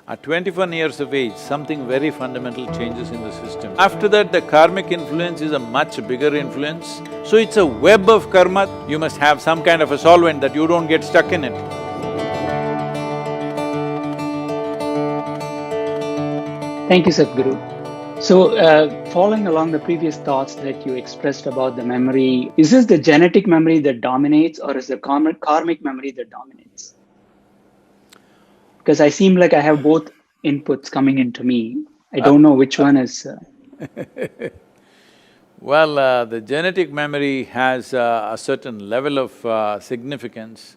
At 21 years of age, something very fundamental changes in the system. After that, the karmic influence is a much bigger influence. So it's a web of karma. You must have some kind of a solvent that you don't get stuck in it. Thank you, Sadhguru. So, following along the previous thoughts that you expressed about the memory, is this the genetic memory that dominates, or is the karmic memory that dominates? Because I seem like I have both inputs coming into me. I don't know which one is… Well, the genetic memory has a certain level of significance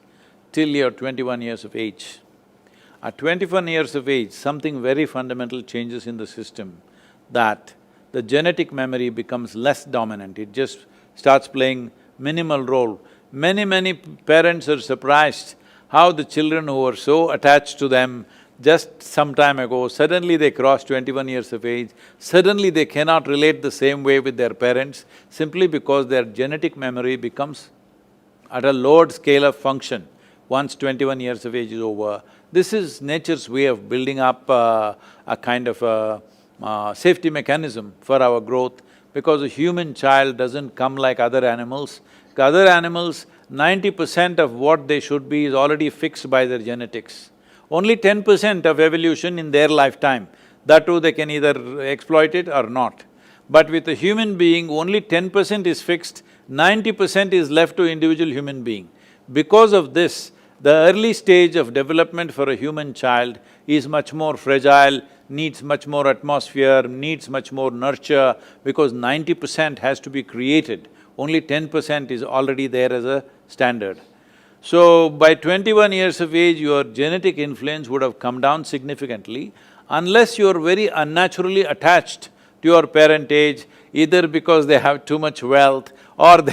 till you're 21 years of age. At 21 years of age, something very fundamental changes in the system, that the genetic memory becomes less dominant, it just starts playing minimal role. Many parents are surprised how the children who were so attached to them just some time ago, suddenly they cross 21 years of age, suddenly they cannot relate the same way with their parents simply because their genetic memory becomes at a lowered scale of function once 21 years of age is over. This is nature's way of building up a kind of a safety mechanism for our growth, because a human child doesn't come like other animals. Other animals, 90% of what they should be is already fixed by their genetics. Only 10% of evolution in their lifetime, that too they can either exploit it or not. But with a human being, only 10% is fixed, 90% is left to individual human being. Because of this, the early stage of development for a human child is much more fragile, needs much more atmosphere, needs much more nurture, because 90% has to be created, only 10% is already there as a standard. So, by 21 years of age, your genetic influence would have come down significantly unless you're very unnaturally attached to your parentage, either because they have too much wealth or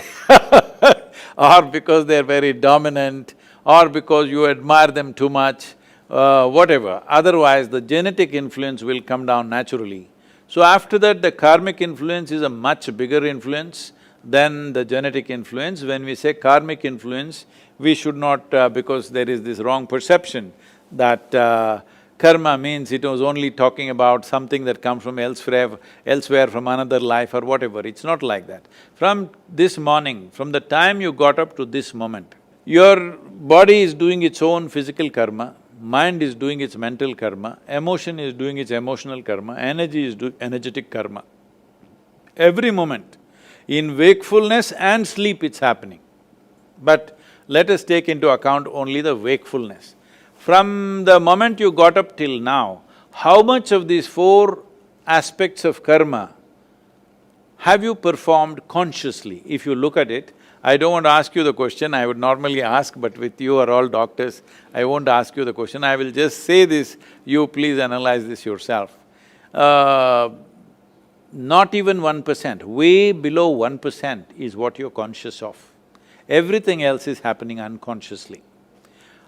or because they're very dominant, or because you admire them too much, whatever. Otherwise, the genetic influence will come down naturally. So after that, the karmic influence is a much bigger influence than the genetic influence. When we say karmic influence, we should not… because there is this wrong perception that karma means it was only talking about something that comes from elsewhere from another life or whatever. It's not like that. From this morning, from the time you got up to this moment, your body is doing its own physical karma, mind is doing its mental karma, emotion is doing its emotional karma, energy is doing energetic karma. Every moment, in wakefulness and sleep it's happening. But let us take into account only the wakefulness. From the moment you got up till now, how much of these four aspects of karma have you performed consciously? If you look at it, I don't want to ask you the question, I would normally ask, but with you are all doctors, I won't ask you the question, I will just say this, you please analyze this yourself. Not even 1%, way below 1% is what you're conscious of. Everything else is happening unconsciously.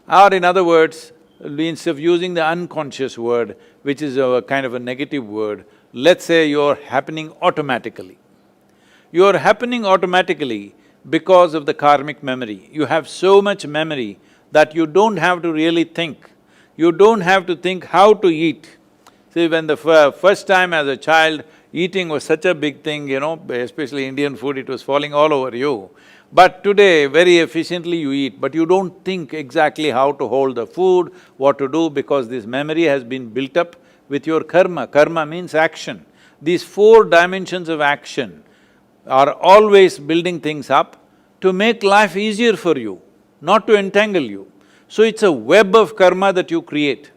Or in other words, instead of using the unconscious word, which is a kind of a negative word, let's say you're happening automatically. You're happening automatically because of the karmic memory. You have so much memory that you don't have to really think. You don't have to think how to eat. See, when the first time as a child, eating was such a big thing, especially Indian food, it was falling all over you. But today, very efficiently you eat, but you don't think exactly how to hold the food, what to do, because this memory has been built up with your karma. Karma means action. These four dimensions of action are always building things up to make life easier for you, not to entangle you. So it's a web of karma that you create.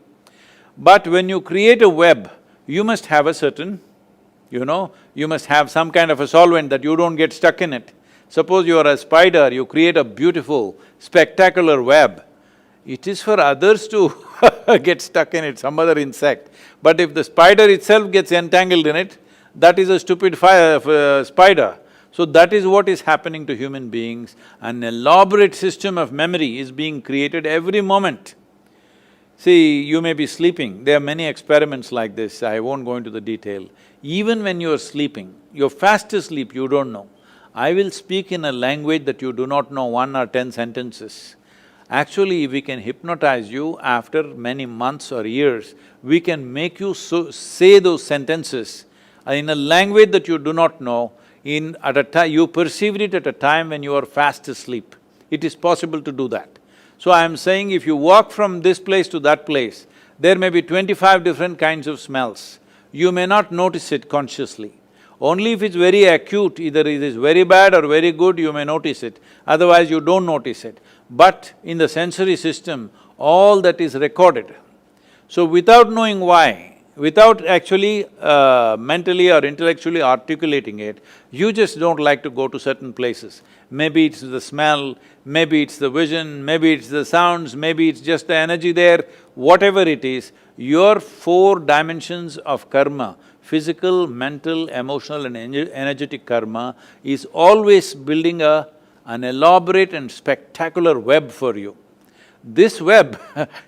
But when you create a web, you must have a certain, you must have some kind of a solvent that you don't get stuck in it. Suppose you are a spider, you create a beautiful, spectacular web. It is for others to get stuck in it, some other insect. But if the spider itself gets entangled in it, that is a stupid spider. So that is what is happening to human beings. An elaborate system of memory is being created every moment. See, you may be sleeping, there are many experiments like this, I won't go into the detail. Even when you're sleeping, you're fast asleep, you don't know. I will speak in a language that you do not know 1 or 10 sentences. Actually, we can hypnotize you after many months or years. We can make you say those sentences in a language that you do not know, at a time… you perceived it at a time when you are fast asleep. It is possible to do that. So I am saying if you walk from this place to that place, there may be 25 different kinds of smells. You may not notice it consciously. Only if it's very acute, either it is very bad or very good, you may notice it, otherwise you don't notice it. But in the sensory system, all that is recorded. So without knowing why, without actually mentally or intellectually articulating it, you just don't like to go to certain places. Maybe it's the smell, maybe it's the vision, maybe it's the sounds, maybe it's just the energy there, whatever it is, your four dimensions of karma, physical, mental, emotional and energetic karma, is always building an elaborate and spectacular web for you. This web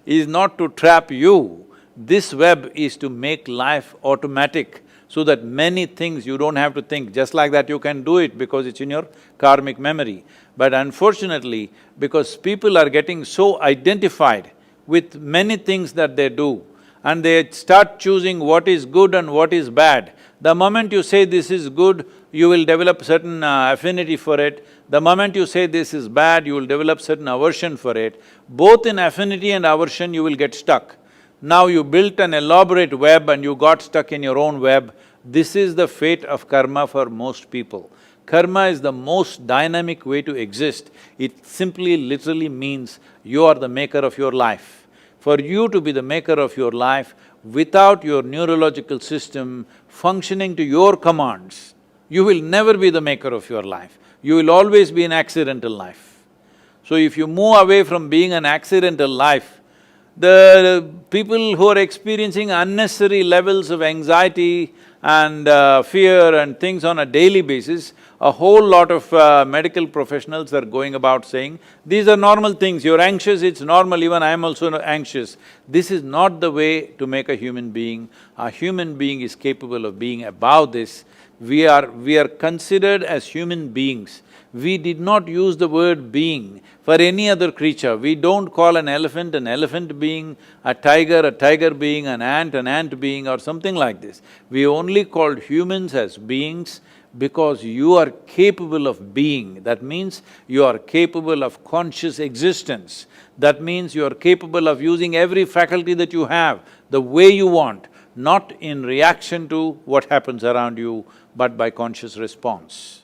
is not to trap you, this web is to make life automatic so that many things you don't have to think. Just like that you can do it because it's in your karmic memory. But unfortunately, because people are getting so identified with many things that they do, and they start choosing what is good and what is bad. The moment you say this is good, you will develop certain affinity for it. The moment you say this is bad, you will develop certain aversion for it. Both in affinity and aversion, you will get stuck. Now you built an elaborate web and you got stuck in your own web. This is the fate of karma for most people. Karma is the most dynamic way to exist. It simply literally means you are the maker of your life. For you to be the maker of your life, without your neurological system functioning to your commands, you will never be the maker of your life. You will always be an accidental life. So if you move away from being an accidental life, the people who are experiencing unnecessary levels of anxiety and fear and things on a daily basis, a whole lot of medical professionals are going about saying, these are normal things, you're anxious, it's normal, even I am also anxious. This is not the way to make a human being. A human being is capable of being above this. We are considered as human beings. We did not use the word being for any other creature. We don't call an elephant being, a tiger being, an ant being or something like this. We only called humans as beings because you are capable of being. That means you are capable of conscious existence. That means you are capable of using every faculty that you have the way you want, not in reaction to what happens around you, but by conscious response.